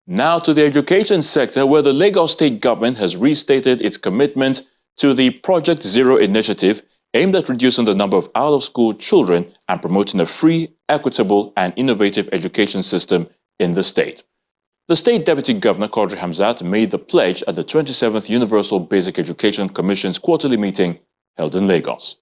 Now to the education sector, where the Lagos State government has restated its commitment to the Project Zero initiative aimed at reducing the number of out-of-school children and promoting a free, equitable, and innovative education system in the state. The State Deputy Governor, Kadri Hamzat, made the pledge at the 27th Universal Basic Education Commission's quarterly meeting held in Lagos.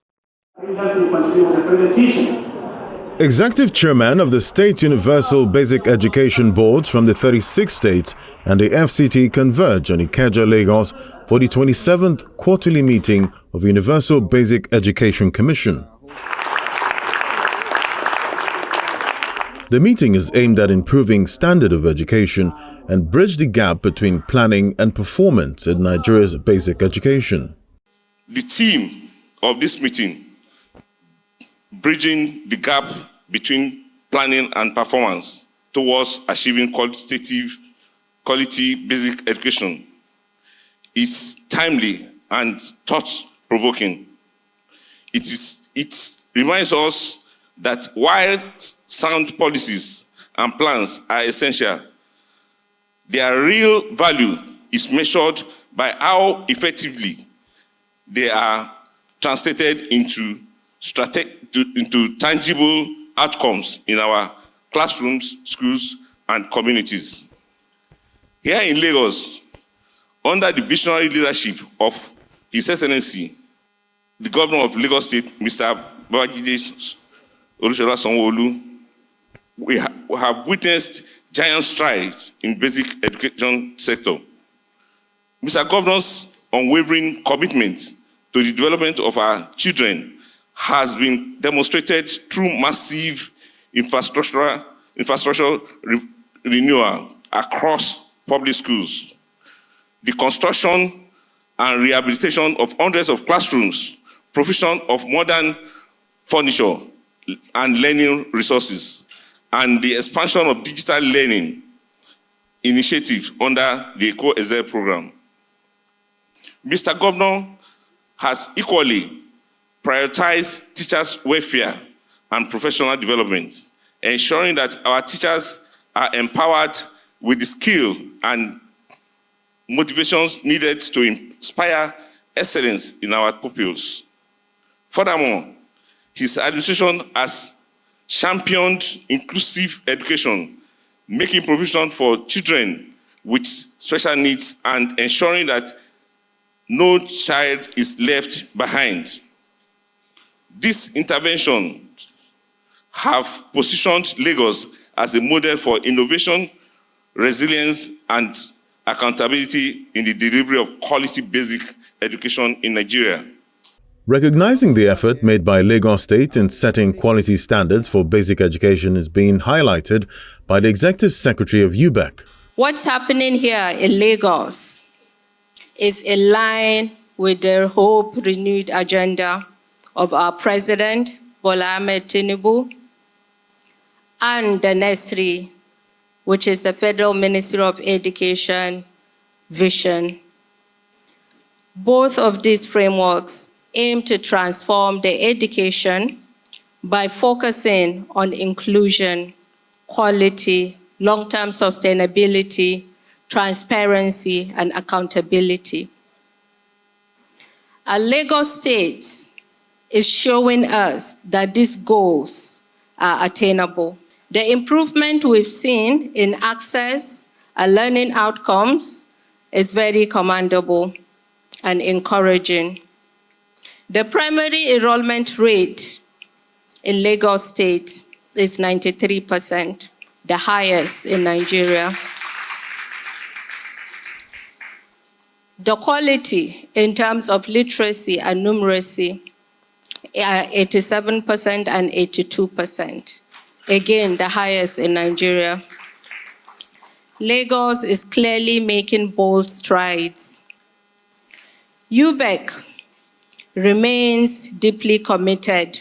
Executive Chairman of the State Universal Basic Education Board from the 36 states and the FCT converge on Ikeja, Lagos for the 27th quarterly meeting of Universal Basic Education Commission. The meeting is aimed at improving standard of education and bridge the gap between planning and performance in Nigeria's basic education. The theme of this meeting, bridging the gap between planning and performance towards achieving quality basic education, is timely and thought-provoking. It reminds us that while sound policies and plans are essential, their real value is measured by how effectively they are translated into tangible outcomes in our classrooms, schools, and communities. Here in Lagos, under the visionary leadership of His Excellency, the Governor of Lagos State, Mr. Babajide Olusola Sanwo-Olu, we have witnessed giant strides in basic education sector. Mr. Governor's unwavering commitment to the development of our children has been demonstrated through massive infrastructure renewal across public schools, the construction and rehabilitation of hundreds of classrooms, provision of modern furniture and learning resources, and the expansion of digital learning initiatives under the ECO-EXCEL program. Mr. Governor has equally prioritized teachers' welfare and professional development, ensuring that our teachers are empowered with the skill and motivations needed to inspire excellence in our pupils. Furthermore, his administration has championed inclusive education, making provision for children with special needs and ensuring that no child is left behind. These interventions have positioned Lagos as a model for innovation, resilience, and accountability in the delivery of quality basic education in Nigeria. Recognizing the effort made by Lagos State in setting quality standards for basic education is being highlighted by the Executive Secretary of UBEC. What's happening here in Lagos is in line with the hope renewed agenda of our President, Bola Ahmed Tinubu, and the NESRI, which is the Federal Ministry of Education vision. Both of these frameworks aim to transform the education by focusing on inclusion, quality, long-term sustainability, transparency, and accountability. Lagos State is showing us that these goals are attainable. The improvement we've seen in access and learning outcomes is very commendable and encouraging. The primary enrollment rate in Lagos State is 93%, the highest in Nigeria. The quality in terms of literacy and numeracy, 87% and 82%. Again, the highest in Nigeria. Lagos is clearly making bold strides. UBEC remains deeply committed,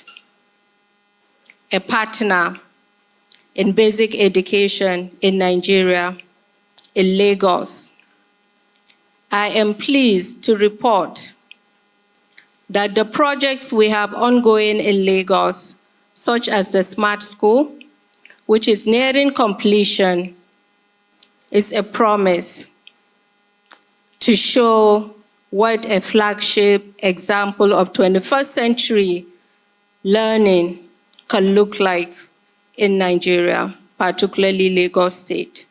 a partner in basic education in Nigeria, in Lagos. I am pleased to report that the projects we have ongoing in Lagos, such as the Smart School, which is nearing completion, is a promise to show what a flagship example of 21st century learning can look like in Nigeria, particularly Lagos State.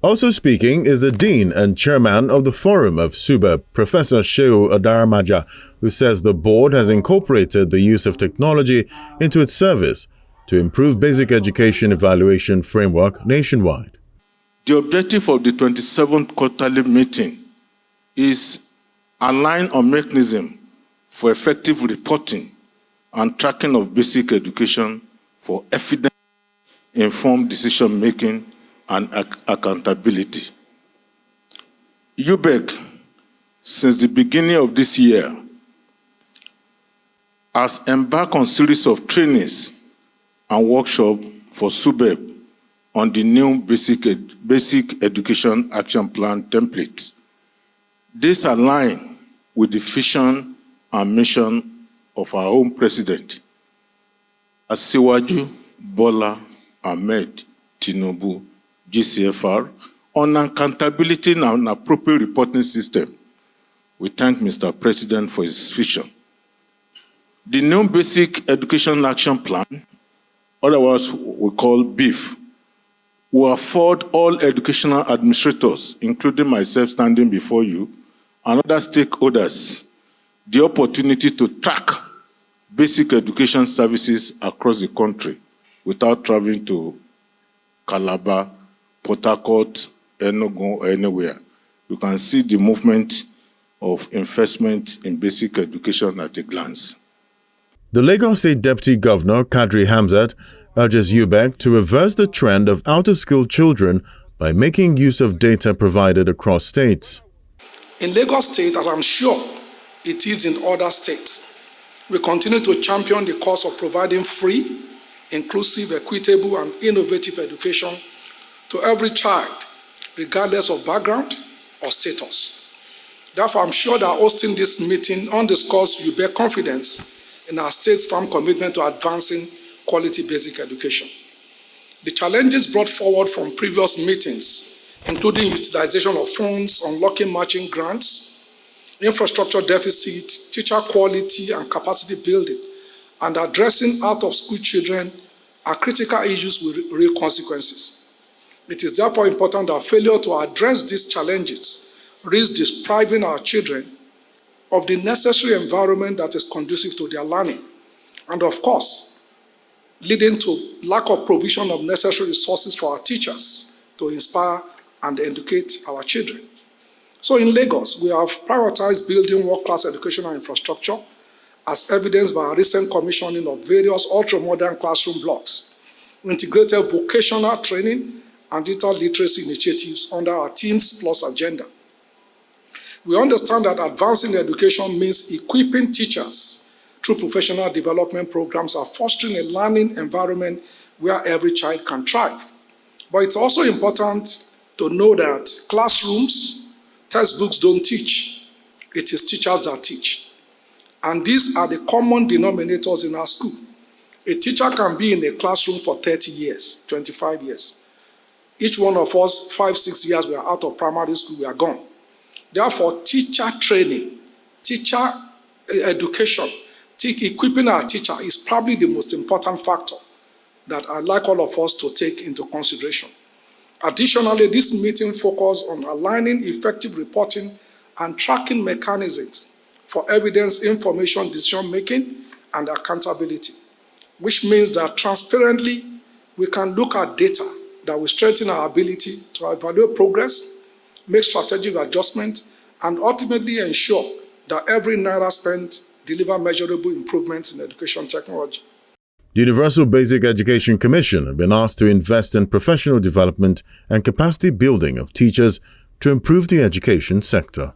Also speaking is the Dean and Chairman of the Forum of SUBEB, Professor Shehu Adaramaja, who says the board has incorporated the use of technology into its service to improve basic education evaluation framework nationwide. The objective of the 27th quarterly meeting is align on mechanism for effective reporting and tracking of basic education for evidence-informed decision-making and accountability. UBEC, since the beginning of this year, has embarked on a series of trainings and workshops for SUBEB on the new Basic Education Action Plan template. This aligns with the vision and mission of our own president, Asiwaju Bola Ahmed Tinubu, GCFR, on accountability and an appropriate reporting system. We thank Mr. President for his vision. The new Basic Education Action Plan, otherwise we call BEEF, will afford all educational administrators, including myself standing before you, and other stakeholders, the opportunity to track basic education services across the country without traveling to Calabar, Port Harcourt, Enugu, or anywhere. You can see the movement of investment in basic education at a glance. The Lagos State Deputy Governor, Kadri Hamzat, urges UBEC to reverse the trend of out-of-school children by making use of data provided across states. In Lagos State, as I'm sure it is in other states, we continue to champion the cause of providing free, inclusive, equitable, and innovative education to every child, regardless of background or status. Therefore, I'm sure that hosting this meeting underscores UBEC confidence in our state's firm commitment to advancing quality basic education. The challenges brought forward from previous meetings, including utilization of funds, unlocking matching grants, infrastructure deficit, teacher quality and capacity building, and addressing out-of-school children are critical issues with real consequences. It is therefore important that failure to address these challenges risks depriving our children of the necessary environment that is conducive to their learning, and of course, leading to lack of provision of necessary resources for our teachers to inspire and educate our children. So in Lagos, we have prioritized building world-class educational infrastructure as evidenced by our recent commissioning of various ultra-modern classroom blocks, integrated vocational training and digital literacy initiatives under our Teams Plus agenda. We understand that advancing education means equipping teachers through professional development programs and fostering a learning environment where every child can thrive. But it's also important to know that classrooms, textbooks don't teach. It is teachers that teach. And these are the common denominators in our school. A teacher can be in a classroom for 30 years, 25 years. Each one of us, 5-6 years, we are out of primary school, we are gone. Therefore, teacher training, teacher education, equipping our teacher is probably the most important factor that I'd like all of us to take into consideration. Additionally, this meeting focused on aligning effective reporting and tracking mechanisms for evidence, information, decision-making, and accountability, which means that transparently we can look at data that will strengthen our ability to evaluate progress, make strategic adjustments, and ultimately ensure that every naira spent deliver measurable improvements in education technology. The Universal Basic Education Commission have been asked to invest in professional development and capacity building of teachers to improve the education sector.